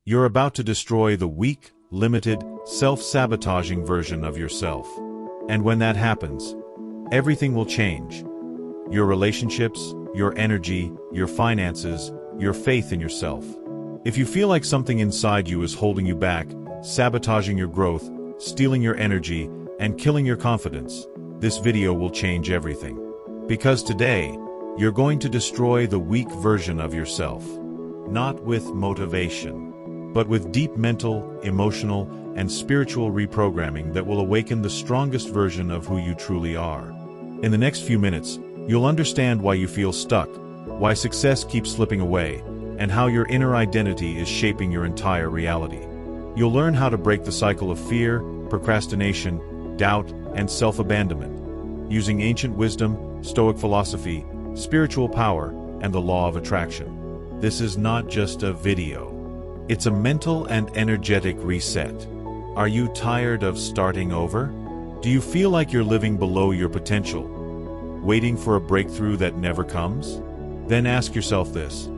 You're about to destroy the weak, limited, self-sabotaging version of yourself. And when that happens, everything will change. Your relationships, your energy, your finances, your faith in yourself. If you feel like something inside you is holding you back, sabotaging your growth, stealing your energy, and killing your confidence, this video will change everything. Because today, you're going to destroy the weak version of yourself. Not with motivation, but with deep mental, emotional, and spiritual reprogramming that will awaken the strongest version of who you truly are. In the next few minutes, you'll understand why you feel stuck, why success keeps slipping away, and how your inner identity is shaping your entire reality. You'll learn how to break the cycle of fear, procrastination, doubt, and self-abandonment, using ancient wisdom, Stoic philosophy, spiritual power, and the law of attraction. This is not just a video. It's a mental and energetic reset. Are you tired of starting over? Do you feel like you're living below your potential, waiting for a breakthrough that never comes? Then ask yourself this: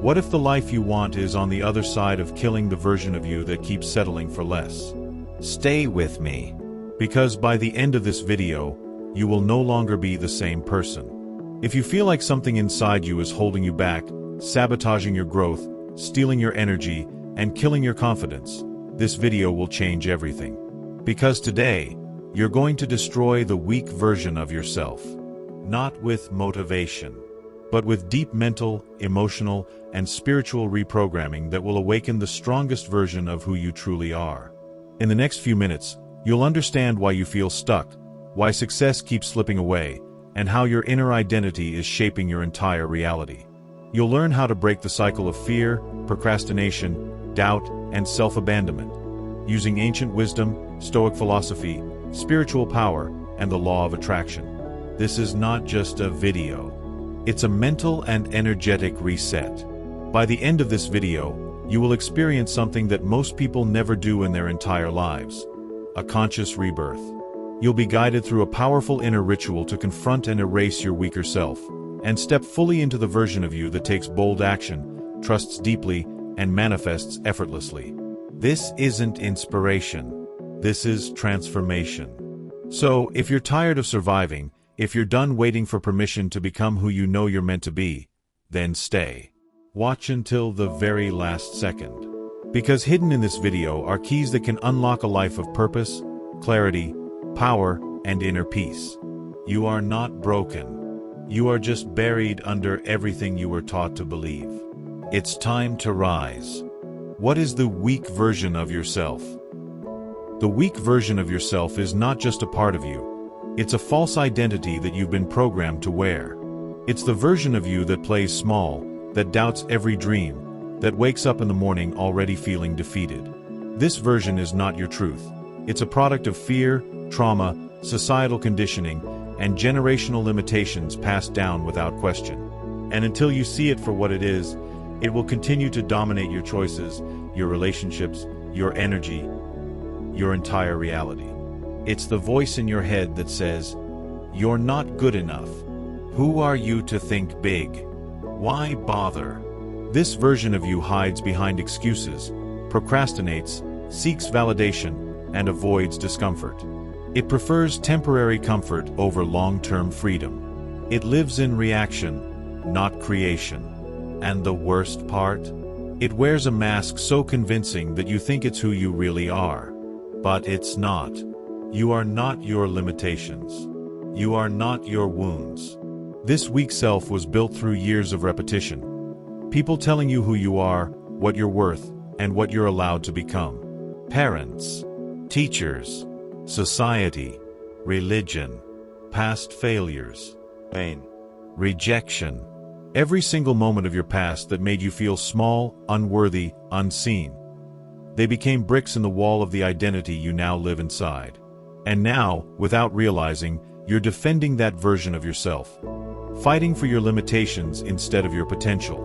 what if the life you want is on the other side of killing the version of you that keeps settling for less? Stay with me, because by the end of this video, you will no longer be the same person. If you feel like something inside you is holding you back, sabotaging your growth, stealing your energy, and killing your confidence, this video will change everything. Because today, you're going to destroy the weak version of yourself. Not with motivation, but with deep mental, emotional, and spiritual reprogramming that will awaken the strongest version of who you truly are. In the next few minutes, you'll understand why you feel stuck, why success keeps slipping away, and how your inner identity is shaping your entire reality. You'll learn how to break the cycle of fear, procrastination, doubt, and self-abandonment, using ancient wisdom, Stoic philosophy, spiritual power, and the law of attraction. This is not just a video. It's a mental and energetic reset. By the end of this video, you will experience something that most people never do in their entire lives: a conscious rebirth. You'll be guided through a powerful inner ritual to confront and erase your weaker self, and step fully into the version of you that takes bold action, trusts deeply, and manifests effortlessly. This isn't inspiration. This is transformation. So, if you're tired of surviving, if you're done waiting for permission to become who you know you're meant to be, then stay. Watch until the very last second. Because hidden in this video are keys that can unlock a life of purpose, clarity, power, and inner peace. You are not broken. You are just buried under everything you were taught to believe. It's time to rise. What is the weak version of yourself? The weak version of yourself is not just a part of you. It's a false identity that you've been programmed to wear. It's the version of you that plays small, that doubts every dream, that wakes up in the morning already feeling defeated. This version is not your truth. It's a product of fear, trauma, societal conditioning, and generational limitations passed down without question. And until you see it for what it is, it will continue to dominate your choices, your relationships, your energy, your entire reality. It's the voice in your head that says, "You're not good enough. Who are you to think big? Why bother?" This version of you hides behind excuses, procrastinates, seeks validation, and avoids discomfort. It prefers temporary comfort over long-term freedom. It lives in reaction, not creation. And the worst part? It wears a mask so convincing that you think it's who you really are. But it's not. You are not your limitations. You are not your wounds. This weak self was built through years of repetition. People telling you who you are, what you're worth, and what you're allowed to become. Parents, teachers, society, religion, past failures, pain, rejection. Every single moment of your past that made you feel small, unworthy, unseen. They became bricks in the wall of the identity you now live inside. And now, without realizing, you're defending that version of yourself, fighting for your limitations instead of your potential.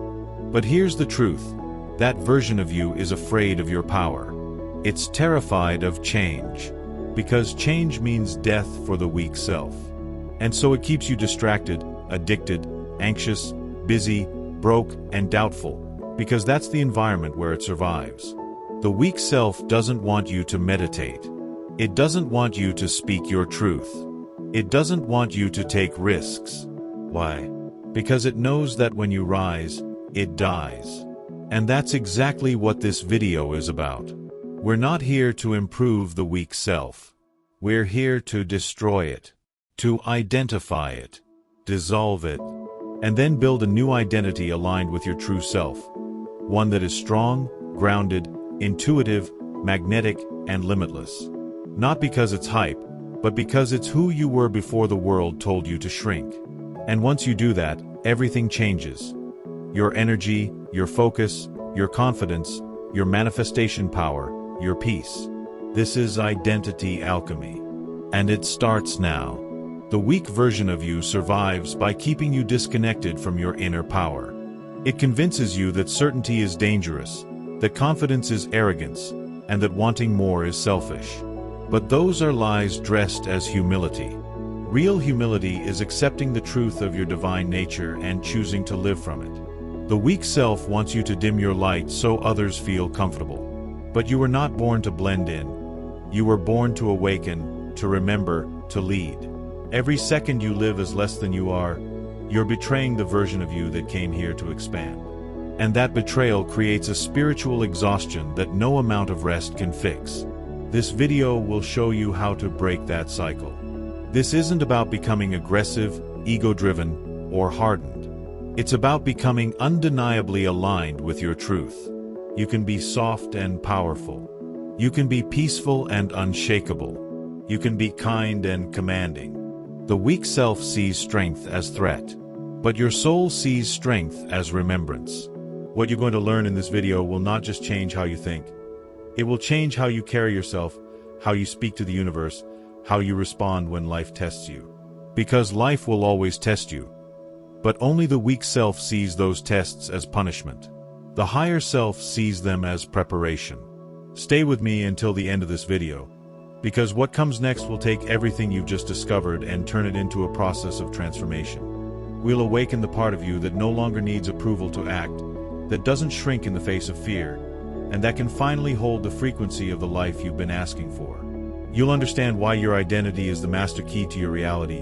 But here's the truth: that version of you is afraid of your power. It's terrified of change, because change means death for the weak self. And so it keeps you distracted, addicted, anxious, busy, broke, and doubtful, because that's the environment where it survives. The weak self doesn't want you to meditate. It doesn't want you to speak your truth. It doesn't want you to take risks. Why? Because it knows that when you rise, it dies. And that's exactly what this video is about. We're not here to improve the weak self. We're here to destroy it, to identify it, dissolve it, and then build a new identity aligned with your true self. One that is strong, grounded, intuitive, magnetic, and limitless. Not because it's hype, but because it's who you were before the world told you to shrink. And once you do that, everything changes. Your energy, your focus, your confidence, your manifestation power, your peace. This is identity alchemy. And it starts now. The weak version of you survives by keeping you disconnected from your inner power. It convinces you that certainty is dangerous, that confidence is arrogance, and that wanting more is selfish. But those are lies dressed as humility. Real humility is accepting the truth of your divine nature and choosing to live from it. The weak self wants you to dim your light so others feel comfortable. But you were not born to blend in. You were born to awaken, to remember, to lead. Every second you live as less than you are, you're betraying the version of you that came here to expand. And that betrayal creates a spiritual exhaustion that no amount of rest can fix. This video will show you how to break that cycle. This isn't about becoming aggressive, ego-driven, or hardened. It's about becoming undeniably aligned with your truth. You can be soft and powerful. You can be peaceful and unshakable. You can be kind and commanding. The weak self sees strength as threat, but your soul sees strength as remembrance. What you're going to learn in this video will not just change how you think. It will change how you carry yourself, how you speak to the universe, how you respond when life tests you. Because life will always test you. But only the weak self sees those tests as punishment. The higher self sees them as preparation. Stay with me until the end of this video, because what comes next will take everything you've just discovered and turn it into a process of transformation. We'll awaken the part of you that no longer needs approval to act, that doesn't shrink in the face of fear, and that can finally hold the frequency of the life you've been asking for. You'll understand why your identity is the master key to your reality,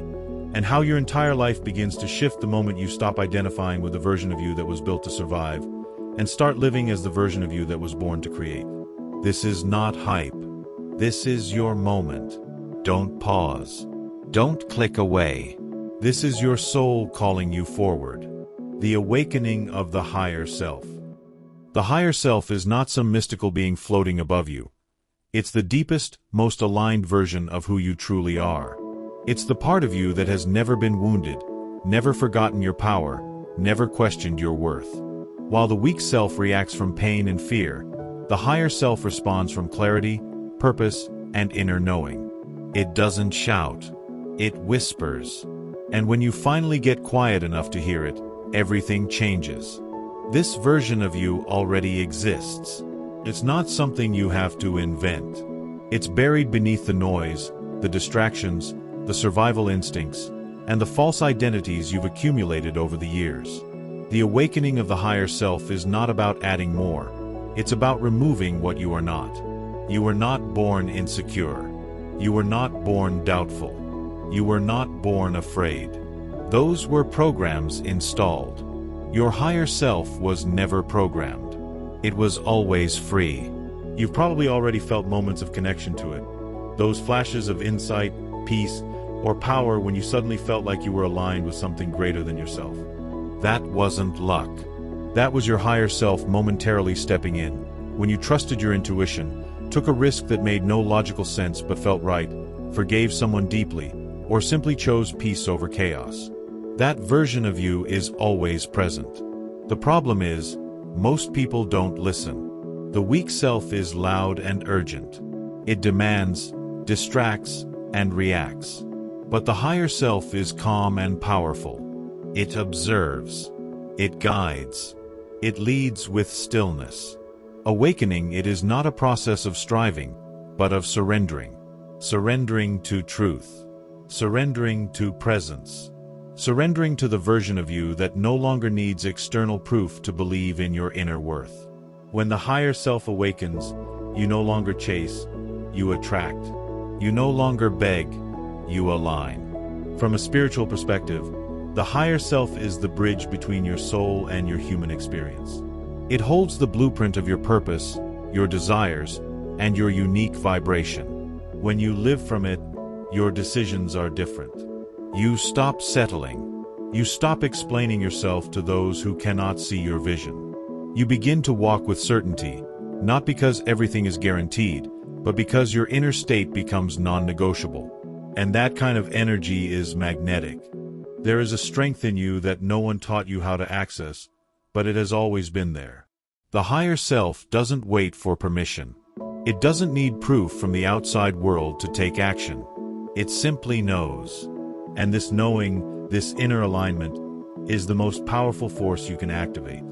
and how your entire life begins to shift the moment you stop identifying with the version of you that was built to survive, and start living as the version of you that was born to create. This is not hype. This is your moment. Don't pause. Don't click away. This is your soul calling you forward. The awakening of the higher self. The higher self is not some mystical being floating above you. It's the deepest, most aligned version of who you truly are. It's the part of you that has never been wounded, never forgotten your power, never questioned your worth. While the weak self reacts from pain and fear, the higher self responds from clarity, purpose, and inner knowing. It doesn't shout. It whispers. And when you finally get quiet enough to hear it, everything changes. This version of you already exists. It's not something you have to invent. It's buried beneath the noise, the distractions, the survival instincts, and the false identities you've accumulated over the years. The awakening of the higher self is not about adding more. It's about removing what you are not. You were not born insecure. You were not born doubtful. You were not born afraid. Those were programs installed. Your higher self was never programmed. It was always free. You've probably already felt moments of connection to it. Those flashes of insight, peace, or power when you suddenly felt like you were aligned with something greater than yourself. That wasn't luck. That was your higher self momentarily stepping in, when you trusted your intuition, took a risk that made no logical sense but felt right, forgave someone deeply, or simply chose peace over chaos. That version of you is always present. The problem is, most people don't listen. The weak self is loud and urgent. It demands, distracts, and reacts. But the higher self is calm and powerful. It observes. It guides. It leads with stillness. Awakening it is not a process of striving, but of surrendering. Surrendering to truth. Surrendering to presence. Surrendering to the version of you that no longer needs external proof to believe in your inner worth. When the higher self awakens, you no longer chase, you attract. You no longer beg, you align. From a spiritual perspective, the higher self is the bridge between your soul and your human experience. It holds the blueprint of your purpose, your desires, and your unique vibration. When you live from it, your decisions are different. You stop settling. You stop explaining yourself to those who cannot see your vision. You begin to walk with certainty, not because everything is guaranteed, but because your inner state becomes non-negotiable. And that kind of energy is magnetic. There is a strength in you that no one taught you how to access, but it has always been there. The higher self doesn't wait for permission. It doesn't need proof from the outside world to take action. It simply knows. And this knowing, this inner alignment, is the most powerful force you can activate.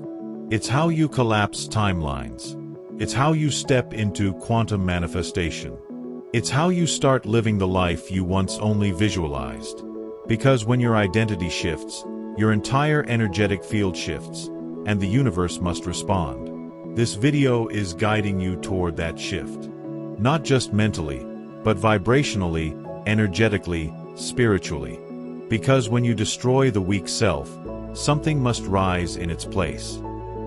It's how you collapse timelines. It's how you step into quantum manifestation. It's how you start living the life you once only visualized. Because when your identity shifts, your entire energetic field shifts, and the universe must respond. This video is guiding you toward that shift. Not just mentally, but vibrationally, energetically, spiritually. Because when you destroy the weak self, something must rise in its place.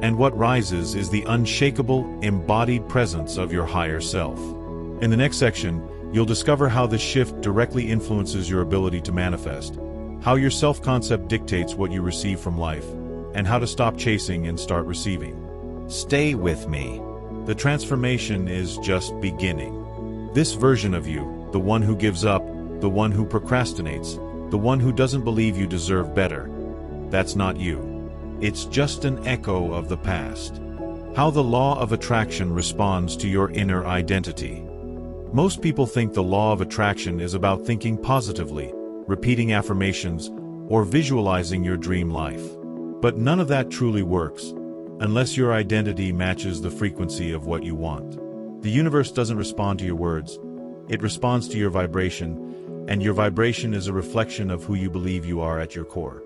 And what rises is the unshakable, embodied presence of your higher self. In the next section, you'll discover how this shift directly influences your ability to manifest, how your self-concept dictates what you receive from life, and how to stop chasing and start receiving. Stay with me. The transformation is just beginning. This version of you, the one who gives up, the one who procrastinates, the one who doesn't believe you deserve better, that's not you. It's just an echo of the past. How the law of attraction responds to your inner identity. Most people think the law of attraction is about thinking positively, repeating affirmations, or visualizing your dream life. But none of that truly works, unless your identity matches the frequency of what you want. The universe doesn't respond to your words. It responds to your vibration, and your vibration is a reflection of who you believe you are at your core.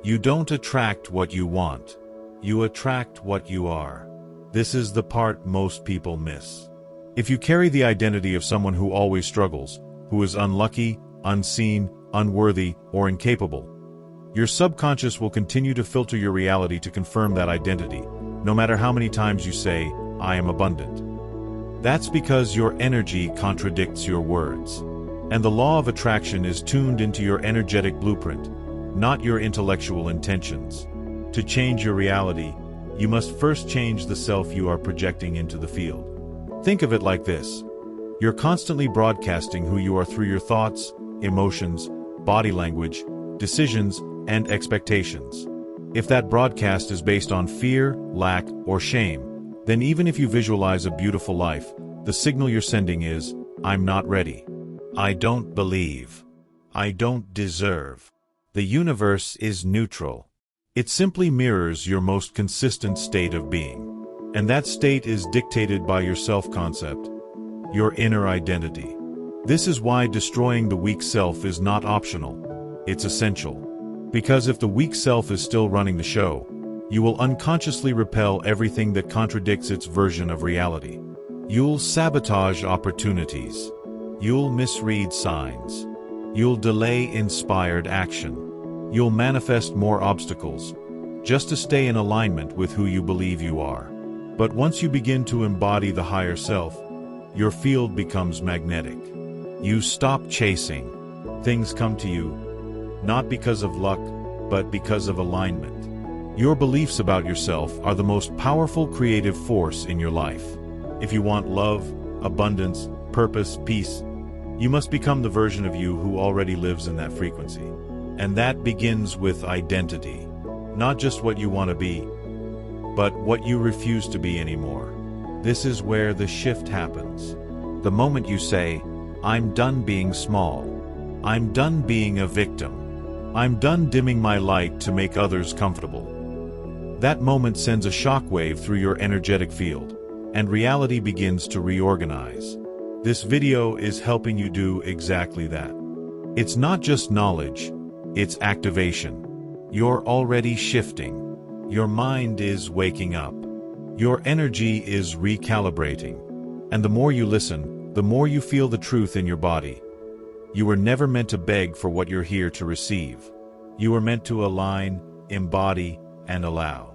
You don't attract what you want. You attract what you are. This is the part most people miss. If you carry the identity of someone who always struggles, who is unlucky, unseen, unworthy, or incapable, your subconscious will continue to filter your reality to confirm that identity, no matter how many times you say, "I am abundant." That's because your energy contradicts your words. And the law of attraction is tuned into your energetic blueprint, not your intellectual intentions. To change your reality, you must first change the self you are projecting into the field. Think of it like this. You're constantly broadcasting who you are through your thoughts, emotions, body language, decisions, and expectations. If that broadcast is based on fear, lack, or shame, then even if you visualize a beautiful life, the signal you're sending is, "I'm not ready. I don't believe. I don't deserve." The universe is neutral. It simply mirrors your most consistent state of being. And that state is dictated by your self-concept, your inner identity. This is why destroying the weak self is not optional. It's essential. Because if the weak self is still running the show, you will unconsciously repel everything that contradicts its version of reality. You'll sabotage opportunities. You'll misread signs. You'll delay inspired action. You'll manifest more obstacles, just to stay in alignment with who you believe you are. But once you begin to embody the higher self, your field becomes magnetic. You stop chasing. Things come to you, not because of luck, but because of alignment. Your beliefs about yourself are the most powerful creative force in your life. If you want love, abundance, purpose, peace, you must become the version of you who already lives in that frequency. And that begins with identity. Not just what you want to be, but what you refuse to be anymore. This is where the shift happens. The moment you say, "I'm done being small. I'm done being a victim. I'm done dimming my light to make others comfortable." That moment sends a shockwave through your energetic field, and reality begins to reorganize. This video is helping you do exactly that. It's not just knowledge, it's activation. You're already shifting. Your mind is waking up. Your energy is recalibrating. And the more you listen, the more you feel the truth in your body. You were never meant to beg for what you're here to receive. You were meant to align, embody, and allow.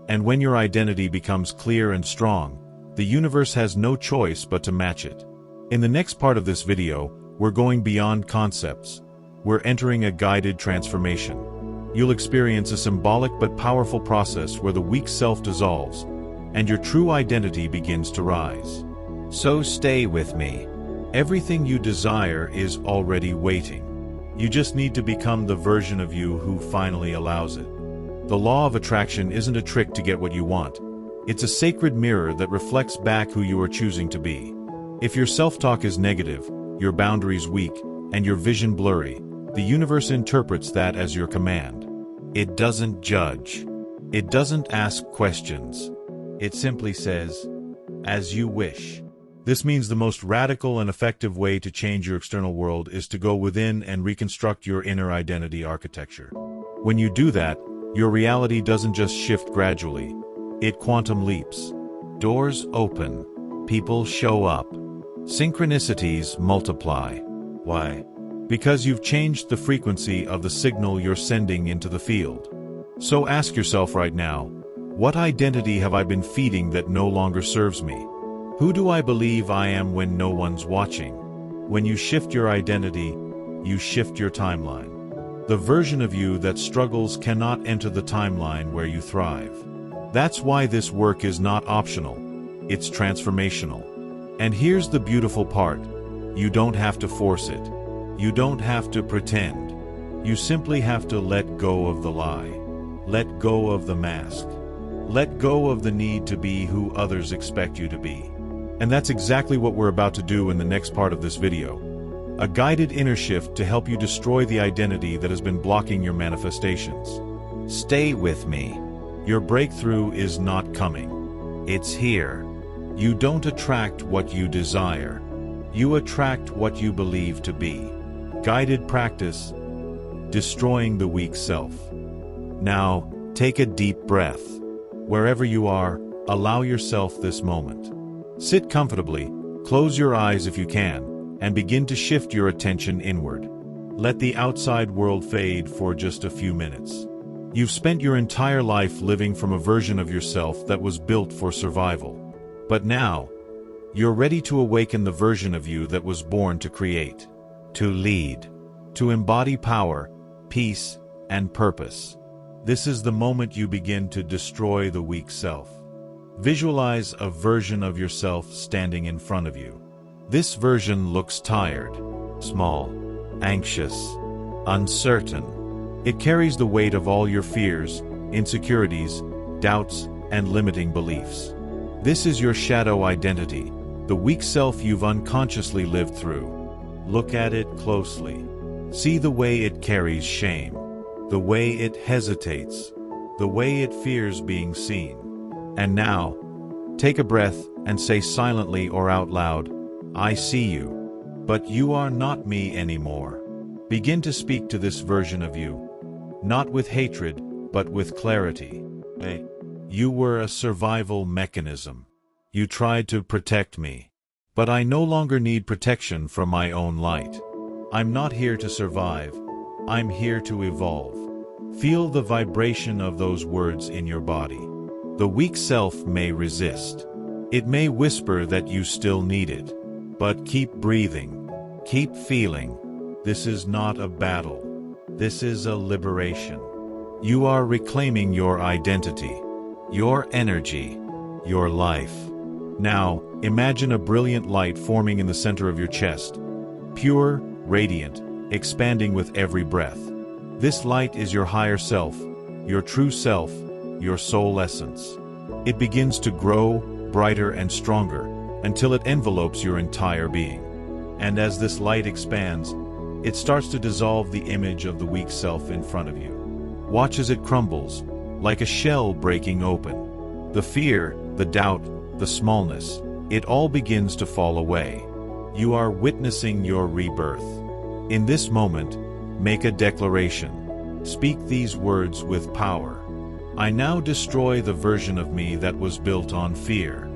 And when your identity becomes clear and strong, the universe has no choice but to match it. In the next part of this video, we're going beyond concepts. We're entering a guided transformation. You'll experience a symbolic but powerful process where the weak self dissolves, and your true identity begins to rise. So stay with me. Everything you desire is already waiting. You just need to become the version of you who finally allows it. The law of attraction isn't a trick to get what you want. It's a sacred mirror that reflects back who you are choosing to be. If your self-talk is negative, your boundaries weak, and your vision blurry, the universe interprets that as your command. It doesn't judge. It doesn't ask questions. It simply says, "As you wish." This means the most radical and effective way to change your external world is to go within and reconstruct your inner identity architecture. When you do that, your reality doesn't just shift gradually, it quantum leaps. Doors open, people show up, synchronicities multiply. Why? Because you've changed the frequency of the signal you're sending into the field. So ask yourself right now, what identity have I been feeding that no longer serves me? Who do I believe I am when no one's watching? When you shift your identity, you shift your timeline. The version of you that struggles cannot enter the timeline where you thrive. That's why this work is not optional. It's transformational. And here's the beautiful part. You don't have to force it. You don't have to pretend. You simply have to let go of the lie. Let go of the mask. Let go of the need to be who others expect you to be. And that's exactly what we're about to do in the next part of this video. A guided inner shift to help you destroy the identity that has been blocking your manifestations. Stay with me. Your breakthrough is not coming. It's here. You don't attract what you desire. You attract what you believe to be. Guided practice, destroying the weak self. Now, take a deep breath. Wherever you are, allow yourself this moment. Sit comfortably, close your eyes if you can, and begin to shift your attention inward. Let the outside world fade for just a few minutes. You've spent your entire life living from a version of yourself that was built for survival. But now, you're ready to awaken the version of you that was born to create, to lead, to embody power, peace, and purpose. This is the moment you begin to destroy the weak self. Visualize a version of yourself standing in front of you. This version looks tired, small, anxious, uncertain. It carries the weight of all your fears, insecurities, doubts, and limiting beliefs. This is your shadow identity, the weak self you've unconsciously lived through. Look at it closely. See the way it carries shame, the way it hesitates, the way it fears being seen. And now, take a breath and say silently or out loud, "I see you, but you are not me anymore." Begin to speak to this version of you, not with hatred, but with clarity. Hey, you were a survival mechanism. You tried to protect me. But I no longer need protection from my own light. I'm not here to survive. I'm here to evolve. Feel the vibration of those words in your body. The weak self may resist. It may whisper that you still need it. But keep breathing. Keep feeling. This is not a battle. This is a liberation. You are reclaiming your identity, your energy, your life. Now, imagine a brilliant light forming in the center of your chest. Pure, radiant, expanding with every breath. This light is your higher self, your true self, your soul essence. It begins to grow, brighter and stronger, until it envelopes your entire being. And as this light expands, it starts to dissolve the image of the weak self in front of you. Watch as it crumbles, like a shell breaking open. The fear, the doubt, the smallness, it all begins to fall away. You are witnessing your rebirth. In this moment, make a declaration. Speak these words with power. I now destroy the version of me that was built on fear.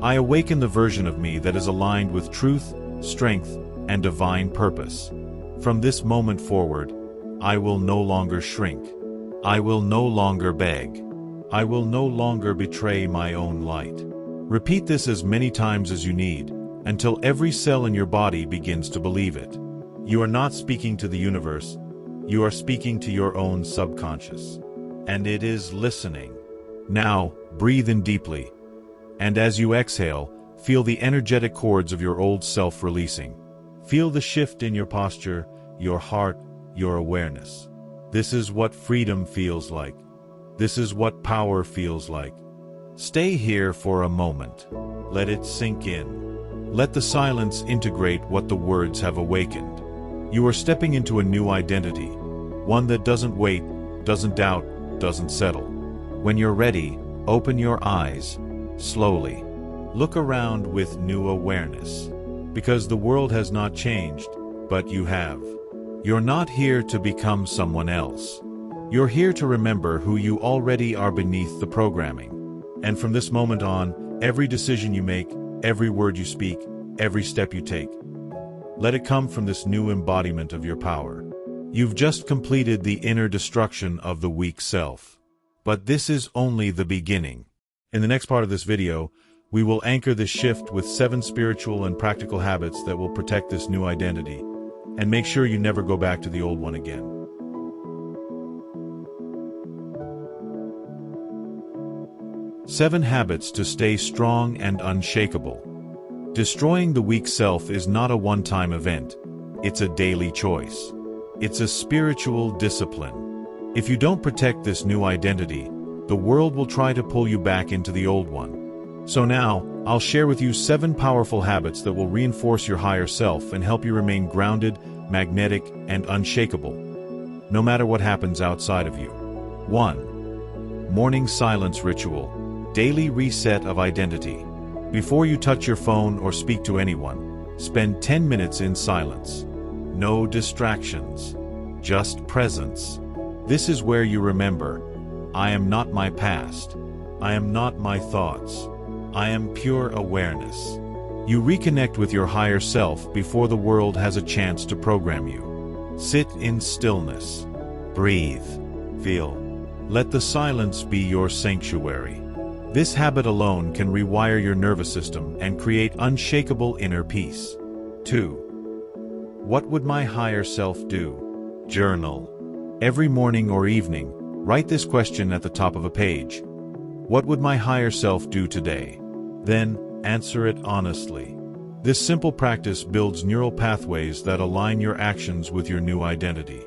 I awaken the version of me that is aligned with truth, strength, and divine purpose. From this moment forward, I will no longer shrink. I will no longer beg. I will no longer betray my own light. Repeat this as many times as you need, until every cell in your body begins to believe it. You are not speaking to the universe, you are speaking to your own subconscious. And it is listening. Now, breathe in deeply. And as you exhale, feel the energetic cords of your old self releasing. Feel the shift in your posture, your heart, your awareness. This is what freedom feels like. This is what power feels like. Stay here for a moment. Let it sink in. Let the silence integrate what the words have awakened. You are stepping into a new identity, one that doesn't wait, doesn't doubt, doesn't settle. When you're ready, open your eyes, slowly. Look around with new awareness. Because the world has not changed, but you have. You're not here to become someone else. You're here to remember who you already are beneath the programming. And from this moment on, every decision you make, every word you speak, every step you take, let it come from this new embodiment of your power. You've just completed the inner destruction of the weak self. But this is only the beginning. In the next part of this video, we will anchor this shift with 7 spiritual and practical habits that will protect this new identity, and make sure you never go back to the old one again. Seven habits to stay strong and unshakable. Destroying the weak self is not a one-time event. It's a daily choice. It's a spiritual discipline. If you don't protect this new identity, the world will try to pull you back into the old one. So now, I'll share with you 7 powerful habits that will reinforce your higher self and help you remain grounded, magnetic, and unshakable, no matter what happens outside of you. 1. Morning silence ritual. Daily reset of identity. Before you touch your phone or speak to anyone, spend 10 minutes in silence. No distractions. Just presence. This is where you remember, I am not my past. I am not my thoughts. I am pure awareness. You reconnect with your higher self before the world has a chance to program you. Sit in stillness. Breathe. Feel. Let the silence be your sanctuary. This habit alone can rewire your nervous system and create unshakable inner peace. 2. What would my higher self do? Journal. Every morning or evening, write this question at the top of a page. What would my higher self do today? Then, answer it honestly. This simple practice builds neural pathways that align your actions with your new identity.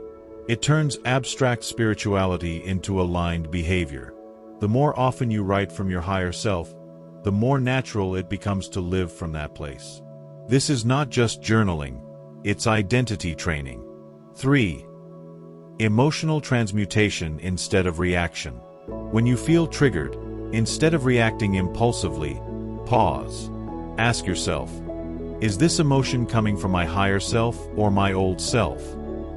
It turns abstract spirituality into aligned behavior. The more often you write from your higher self, the more natural it becomes to live from that place. This is not just journaling, it's identity training. 3. Emotional transmutation instead of reaction. When you feel triggered, instead of reacting impulsively, pause. Ask yourself, is this emotion coming from my higher self or my old self?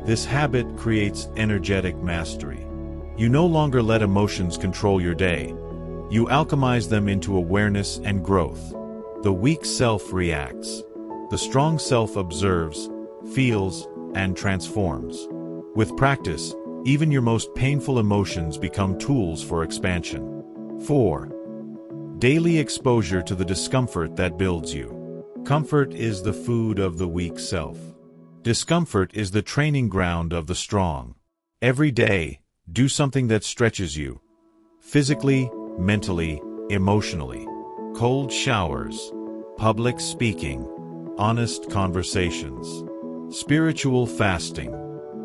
This habit creates energetic mastery. You no longer let emotions control your day. You alchemize them into awareness and growth. The weak self reacts. The strong self observes, feels, and transforms. With practice, even your most painful emotions become tools for expansion. 4. Daily exposure to the discomfort that builds you. Comfort is the food of the weak self. Discomfort is the training ground of the strong. Every day, do something that stretches you. Physically, mentally, emotionally. Cold showers. Public speaking. Honest conversations. Spiritual fasting.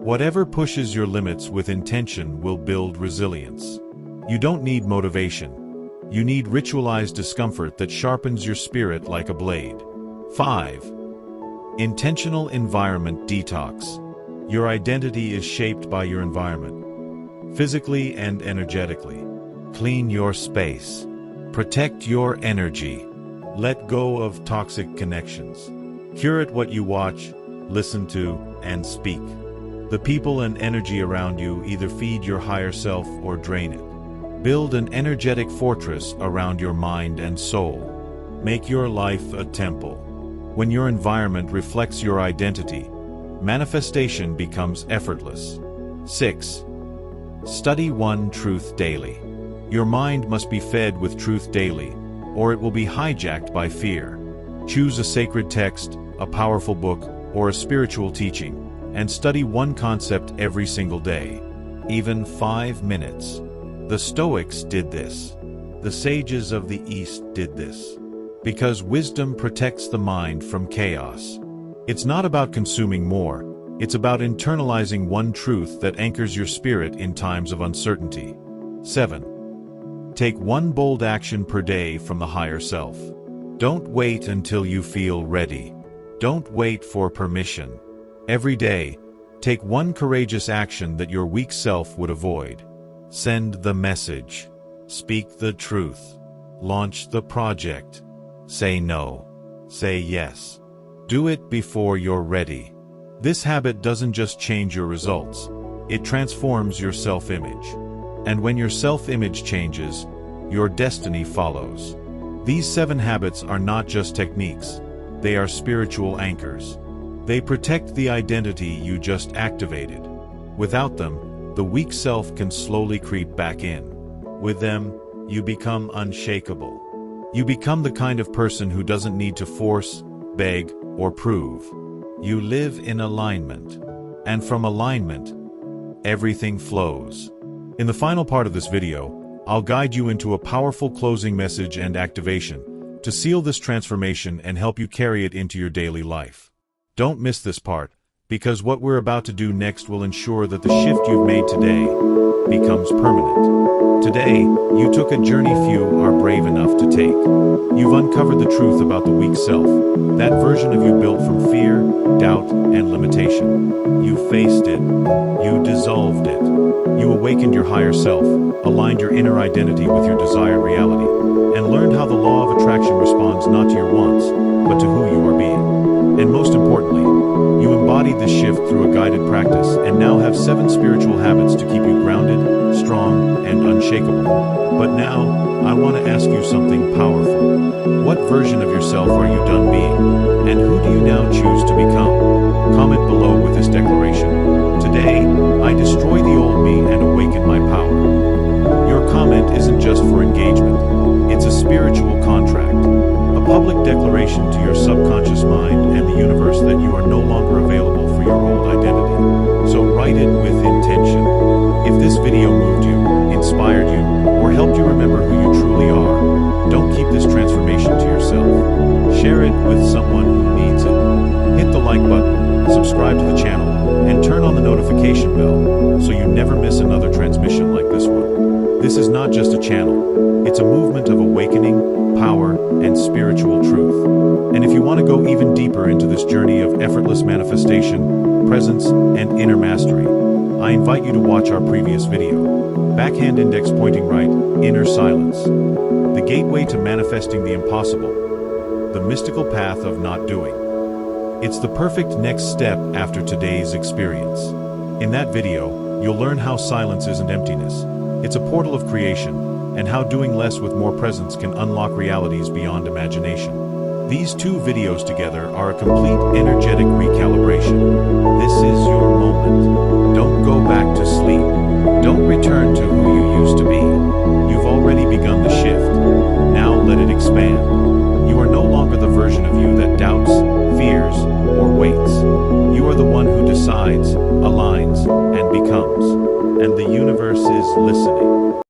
Whatever pushes your limits with intention will build resilience. You don't need motivation. You need ritualized discomfort that sharpens your spirit like a blade. 5. Intentional environment detox. Your identity is shaped by your environment, physically and energetically. Clean your space. Protect your energy. Let go of toxic connections. Curate what you watch, listen to, and speak. The people and energy around you either feed your higher self or drain it. Build an energetic fortress around your mind and soul. Make your life a temple. When your environment reflects your identity, manifestation becomes effortless. 6. Study one truth daily. Your mind must be fed with truth daily, or it will be hijacked by fear. Choose a sacred text, a powerful book, or a spiritual teaching, and study one concept every single day, even 5 minutes. The Stoics did this. The sages of the East did this. Because wisdom protects the mind from chaos. It's not about consuming more, it's about internalizing one truth that anchors your spirit in times of uncertainty. 7. Take one bold action per day from the higher self. Don't wait until you feel ready. Don't wait for permission. Every day, take one courageous action that your weak self would avoid. Send the message. Speak the truth. Launch the project. Say no. Say yes. Do it before you're ready. This habit doesn't just change your results, it transforms your self-image. And when your self-image changes, your destiny follows. These 7 habits are not just techniques, they are spiritual anchors. They protect the identity you just activated. Without them, the weak self can slowly creep back in. With them, you become unshakable. You become the kind of person who doesn't need to force, beg, or prove. You live in alignment. And from alignment, everything flows. In the final part of this video, I'll guide you into a powerful closing message and activation to seal this transformation and help you carry it into your daily life. Don't miss this part, because what we're about to do next will ensure that the shift you've made today becomes permanent. Today, you took a journey few are brave enough to take. You've uncovered the truth about the weak self, that version of you built from fear, doubt, and limitation. You faced it. You dissolved it. You awakened your higher self, aligned your inner identity with your desired reality, and learned how the law of attraction responds not to your wants, but to who you are being. And most importantly, you embodied this shift through a guided practice and now have 7 spiritual habits to keep you grounded, strong, and unshakable. But now, I want to ask you something powerful. What version of yourself are you done being? And who do you now choose to become? Comment below with this declaration. Today, I destroy the old me and awaken my power. Your comment isn't just for engagement, it's a spiritual contract. A public declaration to your subconscious mind and the universe that you are no longer available for your old identity. So write it with intention. If this video moved you, inspired you, or helped you remember who you truly are, don't keep this transformation to yourself. Share it with someone who needs it. Hit the like button, subscribe to the channel, and turn on the notification bell so you never miss another transmission like this one. This is not just a channel, it's a movement of awakening, power, and spiritual truth. And if you want to go even deeper into this journey of effortless manifestation, presence, and inner mastery, I invite you to watch our previous video, Backhand Index Pointing Right, Inner Silence, the gateway to manifesting the impossible, the mystical path of not doing. It's the perfect next step after today's experience. In that video, you'll learn how silence isn't emptiness. It's a portal of creation, and how doing less with more presence can unlock realities beyond imagination. These 2 videos together are a complete energetic recalibration. This is your moment. Don't go back to sleep. Don't return to who you used to be. You've already begun the shift. Now let it expand. You are no longer the version of you that doubts, fears, or waits. You are the one who decides, aligns, and becomes. And the universe is listening.